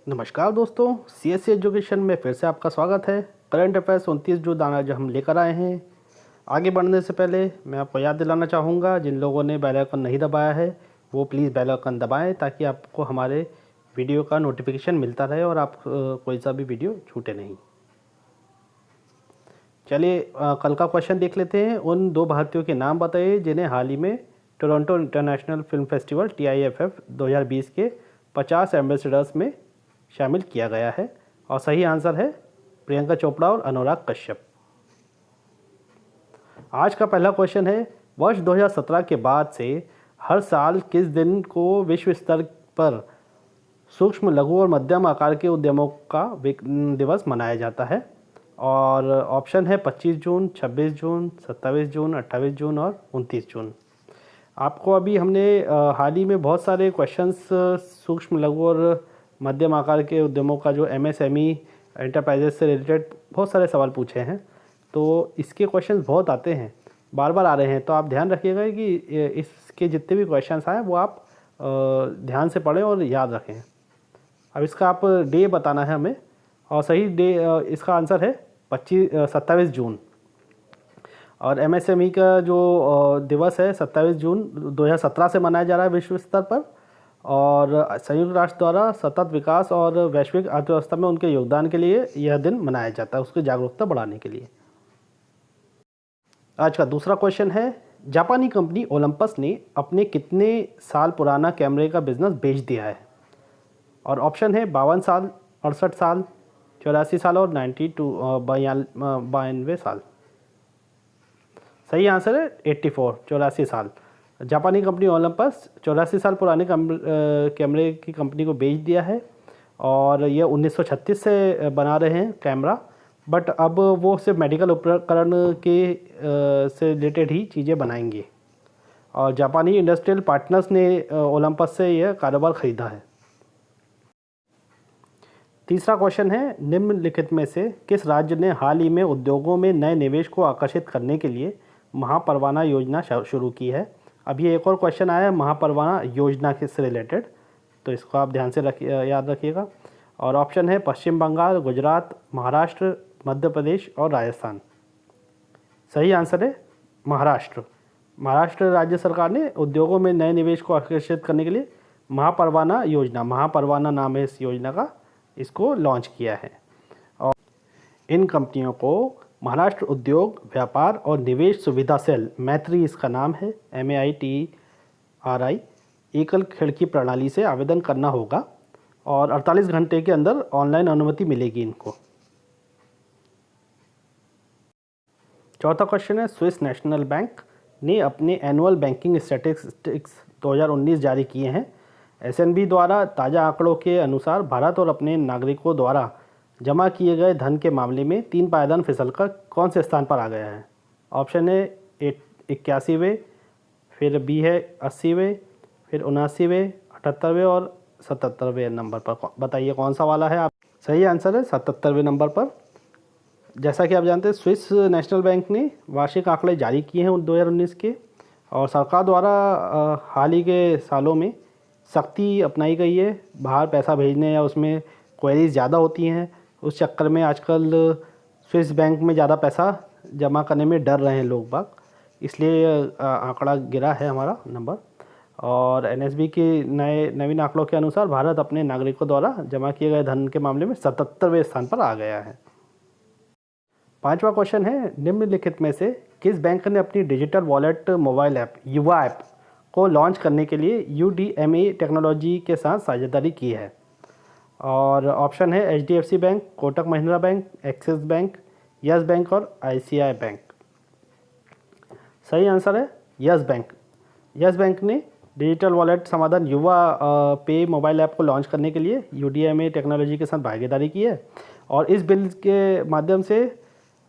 नमस्कार दोस्तों, CSC education में फिर से आपका स्वागत है। करंट अफेयर्स 29 जून आज हम लेकर आए हैं। आगे बढ़ने से पहले मैं आपको याद दिलाना चाहूँगा, जिन लोगों ने बेल आइकन नहीं दबाया है वो प्लीज़ बेल आइकन दबाएं ताकि आपको हमारे वीडियो का नोटिफिकेशन मिलता रहे और आप कोई सा भी वीडियो छूटे नहीं। चलिए कल का क्वेश्चन देख लेते हैं। उन दो भारतीयों के नाम बताइए जिन्हें हाल ही में Toronto international film festival TIFF 2020 के 50 एम्बेसडर्स में शामिल किया गया है। और सही आंसर है प्रियंका चोपड़ा और अनुराग कश्यप। आज का पहला क्वेश्चन है, वर्ष 2017 के बाद से हर साल किस दिन को विश्व स्तर पर सूक्ष्म, लघु और मध्यम आकार के उद्यमों का दिवस मनाया जाता है? और ऑप्शन है 25 जून, 26 जून, 27 जून, 28 जून और 29 जून। आपको अभी हमने हाल ही में बहुत सारे क्वेश्चंस सूक्ष्म, लघु और मध्यम आकार के उद्यमों का जो MSME एंटरप्राइजेस से रिलेटेड बहुत सारे सवाल पूछे हैं, तो इसके क्वेश्चंस बहुत आते हैं, बार बार आ रहे हैं। तो आप ध्यान रखिएगा कि इसके जितने भी क्वेश्चंस आए वो आप ध्यान से पढ़ें और याद रखें। अब इसका आप डे बताना है हमें, और सही डे इसका आंसर है 27 जून। और MSME का जो दिवस है 27 जून 2017 से मनाया जा रहा है विश्व स्तर पर, और संयुक्त राष्ट्र द्वारा सतत विकास और वैश्विक अर्थव्यवस्था में उनके योगदान के लिए यह दिन मनाया जाता है, उसकी जागरूकता बढ़ाने के लिए। आज का दूसरा क्वेश्चन है, जापानी कंपनी ओलंपस ने अपने कितने साल पुराना कैमरे का बिजनेस बेच दिया है? और ऑप्शन है 52 साल, 68 साल, 84 साल और 92 साल। सही आंसर है 84, 84 साल। जापानी कंपनी ओलंपस 84 साल पुराने कैमरे की कंपनी को बेच दिया है, और ये 1936 से बना रहे हैं कैमरा, बट अब वो सिर्फ मेडिकल उपकरण के से रिलेटेड ही चीज़ें बनाएंगे। और जापानी इंडस्ट्रियल पार्टनर्स ने ओलंपस से यह कारोबार खरीदा है। तीसरा क्वेश्चन है, निम्नलिखित में से किस राज्य ने हाल ही में उद्योगों में नए निवेश को आकर्षित करने के लिए महापरवाना योजना शुरू की है? अब ये एक और क्वेश्चन आया है महापरवाना योजना के से रिलेटेड, तो इसको आप ध्यान से याद रखिएगा। और ऑप्शन है पश्चिम बंगाल, गुजरात, महाराष्ट्र, मध्य प्रदेश और राजस्थान। सही आंसर है महाराष्ट्र। महाराष्ट्र राज्य सरकार ने उद्योगों में नए निवेश को आकर्षित करने के लिए महापरवाना योजना, महापरवाना नाम है इस योजना का, इसको लॉन्च किया है। और इन कंपनियों को महाराष्ट्र उद्योग, व्यापार और निवेश सुविधा सेल, मैत्री इसका नाम है, MAITRI, एकल खिड़की प्रणाली से आवेदन करना होगा और 48 घंटे के अंदर ऑनलाइन अनुमति मिलेगी इनको। चौथा क्वेश्चन है, स्विस नेशनल बैंक ने अपने एनुअल बैंकिंग स्टैटिस्टिक्स 2019 जारी किए हैं। SNB द्वारा ताज़ा आंकड़ों के अनुसार भारत और अपने नागरिकों द्वारा जमा किए गए धन के मामले में 3 पायदान फिसलकर कौन से स्थान पर आ गया है? ऑप्शन है 81वें, फिर B है 80वें, फिर 79वें, 78वें और 77वें नंबर पर। बताइए कौन सा वाला है आप? सही आंसर है 77वें नंबर पर। जैसा कि आप जानते हैं, स्विस नेशनल बैंक ने वार्षिक आंकड़े जारी किए हैं 2019 के, और सरकार द्वारा हाल ही के सालों में सख्ती अपनाई गई है बाहर पैसा भेजने या उसमें क्वेरीज ज़्यादा होती हैं। उस चक्कर में आजकल स्विस बैंक में ज़्यादा पैसा जमा करने में डर रहे हैं लोग बाग, इसलिए आंकड़ा गिरा है हमारा नंबर। और NSB के नवीन आंकड़ों के अनुसार भारत अपने नागरिकों द्वारा जमा किए गए धन के मामले में 77वें स्थान पर आ गया है। पांचवा क्वेश्चन है, निम्नलिखित में से किस बैंक ने अपनी डिजिटल वॉलेट मोबाइल ऐप युवा ऐप को लॉन्च करने के लिए UDMA टेक्नोलॉजी के साथ साझेदारी की है? और ऑप्शन है HDFC bank, Kotak Mahindra bank, axis bank, yes bank और ICICI बैंक। सही आंसर है यस बैंक। यस बैंक ने डिजिटल वॉलेट समाधान युवा पे मोबाइल ऐप को लॉन्च करने के लिए UDMA टेक्नोलॉजी के साथ भागीदारी की है, और इस बिल के माध्यम से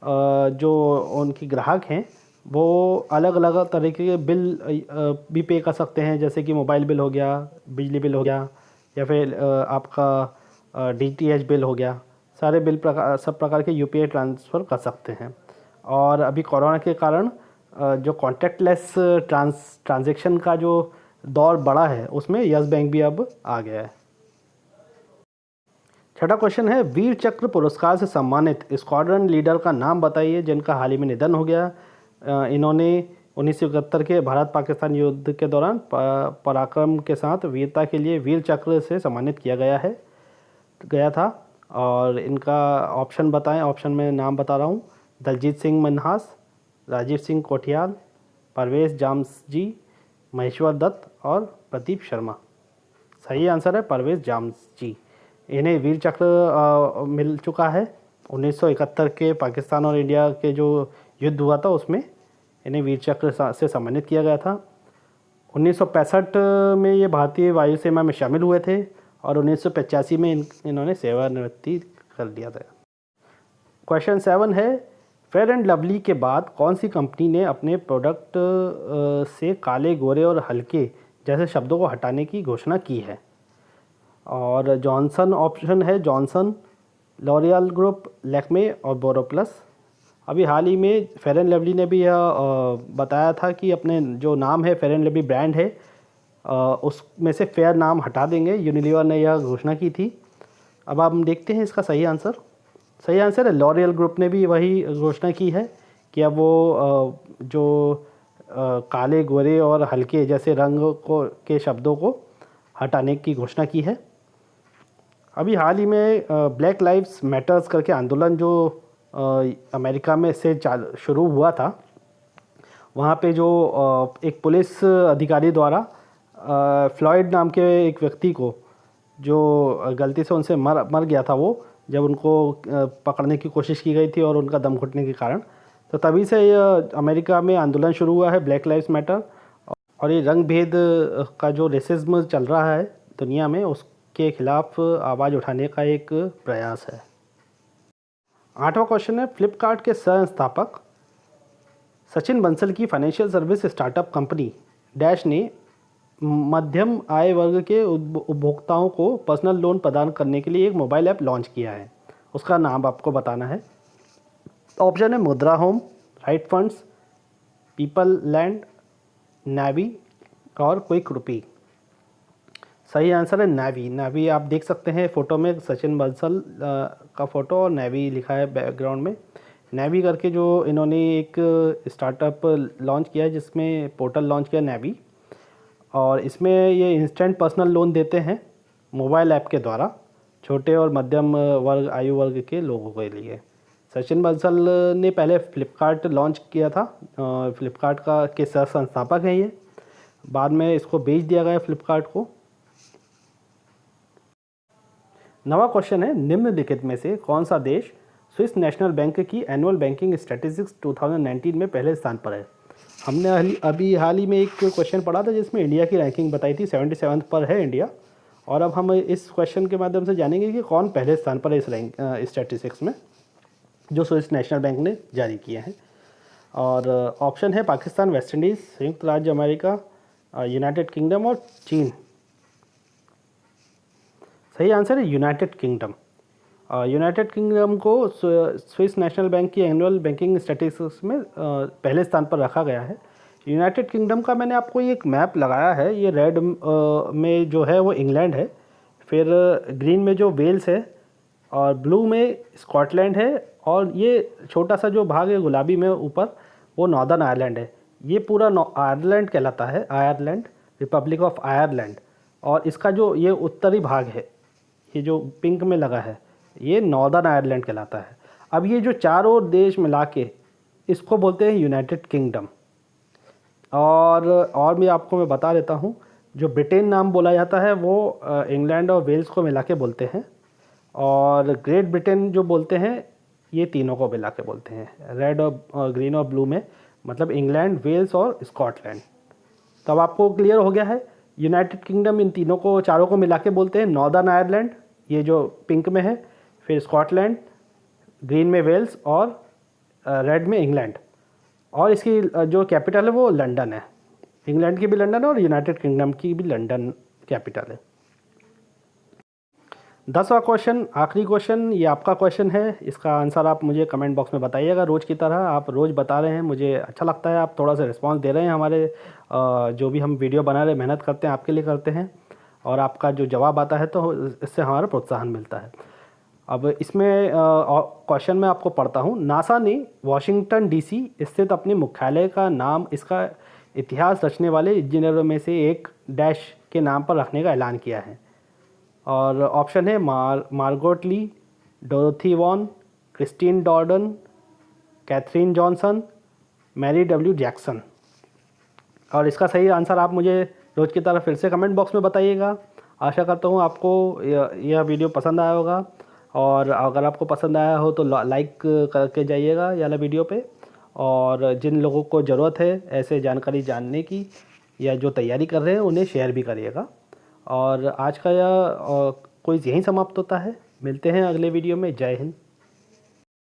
जो उनकी ग्राहक हैं वो अलग अलग तरीके के बिल भी पे कर सकते हैं, जैसे कि मोबाइल बिल हो गया, बिजली बिल हो गया, या फिर आपका DTH बिल हो गया। सारे बिल सब प्रकार के UPI ट्रांसफ़र कर सकते हैं। और अभी कोरोना के कारण जो कॉन्टैक्टलेस ट्रांजैक्शन का जो दौर बढ़ा है उसमें यस बैंक भी अब आ गया है। छठा क्वेश्चन है, वीर चक्र पुरस्कार से सम्मानित स्क्वाड्रन लीडर का नाम बताइए जिनका हाल ही में निधन हो गया। इन्होंने 1971 के भारत पाकिस्तान युद्ध के दौरान पराक्रम के साथ वीरता के लिए वीर चक्र से सम्मानित किया गया था। और इनका ऑप्शन बताएं। ऑप्शन में नाम बता रहा हूँ, दलजीत सिंह मन्हास, राजीव सिंह कोठियाल, परवेज जामजी, महेश्वर दत्त और प्रदीप शर्मा। सही आंसर है परवेज जामजी। इन्हें वीर चक्र मिल चुका है। 1971 के पाकिस्तान और इंडिया के जो युद्ध हुआ था उसमें इन्हें वीर चक्र से सम्मानित किया गया था। 1965 में ये भारतीय वायुसेना में शामिल हुए थे और 1985 में इन्होंने सेवानिवृत्ति कर दिया था। क्वेश्चन 7 है, फेयर एंड लवली के बाद कौन सी कंपनी ने अपने प्रोडक्ट से काले, गोरे और हल्के जैसे शब्दों को हटाने की घोषणा की है? और जॉनसन ऑप्शन है, जॉनसन, लॉरियल ग्रुप, लैक्मे और बोरोप्लस। अभी हाल ही में फेयर एंड लवली ने भी यह बताया था कि अपने जो नाम है फेयर एंड लवली ब्रांड है उसमें से फेयर नाम हटा देंगे। यूनिलीवर ने यह घोषणा की थी। अब हम देखते हैं इसका सही आंसर। सही आंसर है लॉरियल ग्रुप ने भी वही घोषणा की है कि अब वो जो काले, गोरे और हल्के जैसे रंग के शब्दों को हटाने की घोषणा की है। अभी हाल ही में ब्लैक लाइव्स मैटर्स करके आंदोलन जो अमेरिका में से शुरू हुआ था, वहाँ पे जो एक पुलिस अधिकारी द्वारा फ्लॉयड नाम के एक व्यक्ति को जो गलती से उनसे मर गया था, वो जब उनको पकड़ने की कोशिश की गई थी और उनका दम घुटने के कारण, तो तभी से अमेरिका में आंदोलन शुरू हुआ है ब्लैक लाइव्स मैटर। और ये रंग भेद का जो रेसिज्म चल रहा है दुनिया में, उसके खिलाफ आवाज़ उठाने का एक प्रयास है। 8वां क्वेश्चन है, फ्लिपकार्ट के संस्थापक सचिन बंसल की financial service startup company dash ने मध्यम आय वर्ग के उपभोक्ताओं को पर्सनल लोन प्रदान करने के लिए एक मोबाइल ऐप लॉन्च किया है। उसका नाम आपको बताना है। ऑप्शन है Mudra home, right funds, people land, Navi और क्विक रुपी। सही आंसर है नावी। नावी आप देख सकते हैं फ़ोटो में सचिन बंसल का फ़ोटो और नावी लिखा है बैकग्राउंड में। नावी करके जो इन्होंने एक स्टार्टअप लॉन्च किया है, जिसमें पोर्टल लॉन्च किया नावी, और इसमें ये इंस्टेंट पर्सनल लोन देते हैं मोबाइल ऐप के द्वारा छोटे और मध्यम वर्ग आयु वर्ग के लोगों के लिए। सचिन बंसल ने पहले फ़्लिपकार्ट लॉन्च किया था। फ़्लिपकार्ट के सह संस्थापक हैं ये। बाद में इसको बेच दिया गया फ़्लिपकार्ट को। 9वां क्वेश्चन है, निम्नलिखित में से कौन सा देश स्विस नेशनल बैंक की एनुअल बैंकिंग स्टैटिस्टिक्स 2019 में पहले स्थान पर है? हमने अभी हाल ही में एक क्वेश्चन पढ़ा था जिसमें इंडिया की रैंकिंग बताई थी, 77 पर है इंडिया। और अब हम इस क्वेश्चन के माध्यम से जानेंगे कि कौन पहले स्थान पर है इस स्टैटिस्टिक्स में जो स्विस नेशनल बैंक ने जारी किए हैं। और ऑप्शन है पाकिस्तान, वेस्ट इंडीज़, संयुक्त राज्य अमेरिका, यूनाइटेड किंगडम और चीन। सही आंसर है यूनाइटेड किंगडम। यूनाइटेड किंगडम को स्विस नेशनल बैंक की एनुअल बैंकिंग स्टैटिस्टिक्स में पहले स्थान पर रखा गया है। यूनाइटेड किंगडम का मैंने आपको एक मैप लगाया है। ये रेड में जो है वो इंग्लैंड है, फिर ग्रीन में जो वेल्स है और ब्लू में स्कॉटलैंड है, और ये छोटा सा जो भाग है गुलाबी में ऊपर वो नॉर्दर्न आयरलैंड है। ये पूरा आयरलैंड कहलाता है, आयरलैंड, रिपब्लिक ऑफ आयरलैंड। और इसका जो ये उत्तरी भाग है, ये जो पिंक में लगा है, ये नॉर्दर्न आयरलैंड कहलाता है। अब ये जो चारों देश मिला के इसको बोलते हैं यूनाइटेड किंगडम। और मैं बता देता हूँ, जो ब्रिटेन नाम बोला जाता है वो इंग्लैंड और वेल्स को मिला के बोलते हैं, और ग्रेट ब्रिटेन जो बोलते हैं ये तीनों को मिला के बोलते हैं, रेड और ग्रीन और ब्लू में, मतलब इंग्लैंड, वेल्स और स्कॉटलैंड। तब आपको क्लियर हो गया है। यूनाइटेड किंगडम इन तीनों को, चारों को मिला के बोलते हैं। नॉर्दर्न आयरलैंड ये जो पिंक में है, फिर स्कॉटलैंड, ग्रीन में वेल्स और रेड में इंग्लैंड। और इसकी जो कैपिटल है वो लंदन है। इंग्लैंड की भी लंदन है और यूनाइटेड किंगडम की भी लंदन कैपिटल है। 10वां क्वेश्चन, आखिरी क्वेश्चन, ये आपका क्वेश्चन है। इसका आंसर आप मुझे कमेंट बॉक्स में बताइएगा। रोज़ की तरह आप रोज़ बता रहे हैं, मुझे अच्छा लगता है। आप थोड़ा सा रिस्पांस दे रहे हैं। हमारे जो भी हम वीडियो बना रहे हैं, मेहनत करते हैं, आपके लिए करते हैं, और आपका जो जवाब आता है तो इससे हमारा प्रोत्साहन मिलता है। अब इसमें क्वेश्चन मैं आपको पढ़ता हूँ। नासा ने वाशिंगटन डीसी स्थित अपने मुख्यालय का नाम इसका इतिहास रचने वाले इंजीनियरों में से एक डैश के नाम पर रखने का ऐलान किया है। और ऑप्शन है Margot Lee, Dorothy Vaughan, Christine Darden, Katherine Johnson, Mary W Jackson. और इसका सही आंसर आप मुझे रोज़ की तरह फिर से कमेंट बॉक्स में बताइएगा। आशा करता हूँ आपको यह वीडियो पसंद आया होगा, और अगर आपको पसंद आया हो तो लाइक करके जाइएगा ये वाला वीडियो पे। और जिन लोगों को ज़रूरत है ऐसे जानकारी जानने की या जो तैयारी कर रहे हैं उन्हें शेयर भी करिएगा। और आज का यह क्विज़ यहीं समाप्त होता है। मिलते हैं अगले वीडियो में। जय हिंद।